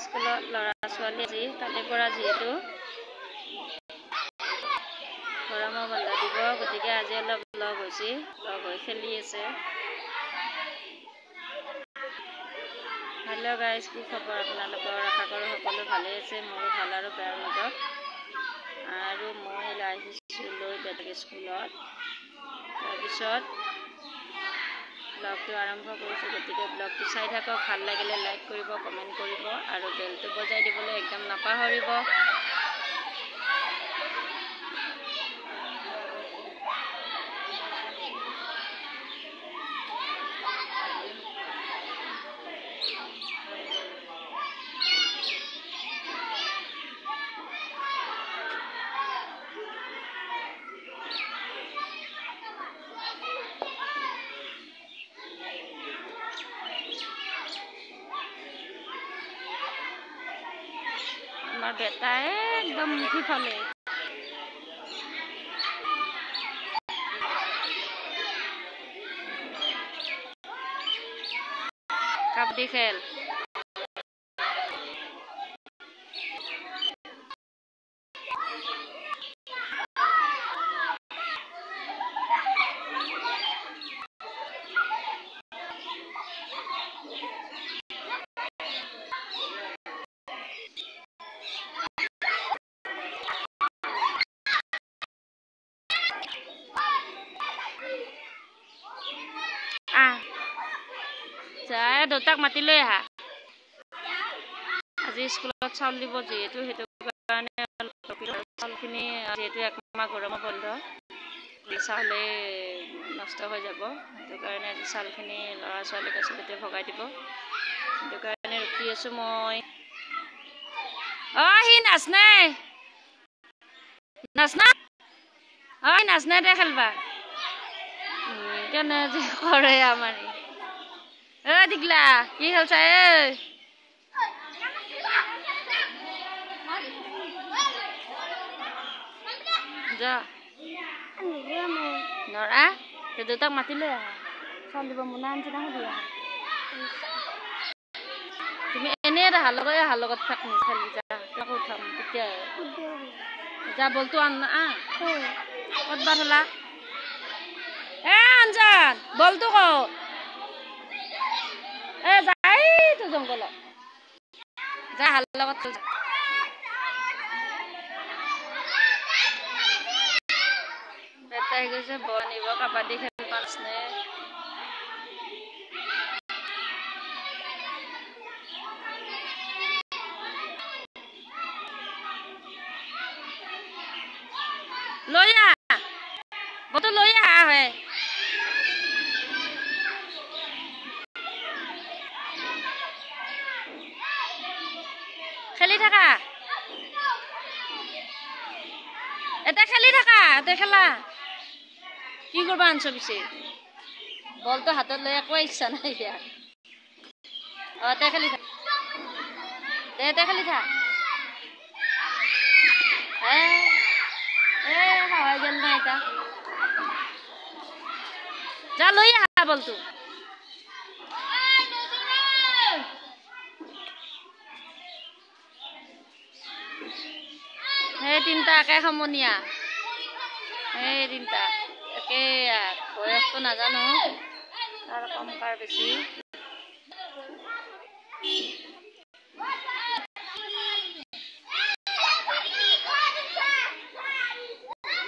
স্কুলত ল'ৰা ছোৱালী আজি কালিৰ পৰা যিহেতু গৰমৰ বন্ধ দিব, গতিকে আজি অলপ লগ হৈ খেলি আছে। হেল্ল' গাইজ, কি খবৰ আপোনালোকৰ? আশা কৰোঁ সকলো ভালে আছে। মোৰো ভাল আৰু বেয়াৰ মাজত। আৰু মই আহিছিলোঁ বেলেগ স্কুলত, তাৰপিছত ব্লগটো আৰম্ভ কৰিছোঁ। গতিকে ব্লগটো চাই থাকক। ভাল লাগিলে লাইক কৰিব, কমেণ্ট কৰিব আৰু বেলটো বজাই দিবলৈ একদম নাপাহৰিব। আমার বেটা একদম সিফালে কাবাডি খেল। যায় দেউতাক মাতি লৈ আহা। আজি স্কুলত চাউল দিব যিহেতু, সেইটো কাৰণে চাউলখিনি যিহেতু একমাহ গৰমৰ বন্ধ, চাউলে নষ্ট হৈ যাব, সেইটো কাৰণে আজি চাউলখিনি ল'ৰা ছোৱালীক আচলতে ভগাই দিব। সেইটো কাৰণে ৰখি আছোঁ মই। সি নাচনে নাচনে দে খেলবা কেনে যে কৰে আমাৰ। দিগলা কি খেলছা? যা নৰা দেউতাক মাতি লৈ আহা। চাউল দিব মোনা আনছি না সুধি আহা। তুমি এনেই হালৰ লগত থাক খেলি যা, তাকো উঠাম তেতিয়া যা। বলটো আন ক'তবা থলা? আনজান বলটো ক'ত? যাই তো জংঘলত যা, হালৰ লগত যা। বেটাই গৈছে বল আনিব, কাবাডী খেল পাঁচনে। লৈ আহ বলটো, লৈ আহা হয়। খেলি থাকা, এটা খেলি থাকা, এটা খেলা। কি করবা আনছ পিছে? বলটো হাতত লৈ একো ইচ্ছা নাই ইয়াৰ। তে খেলি থাক, তে খেলি থাক। হাৱাই গেল না এটা। যা লৈ আহা বলটো। তিনটা একে সমনীয়া, তিনটা একে বয়সটো নাজানো কাৰ কম কাৰ বেছি।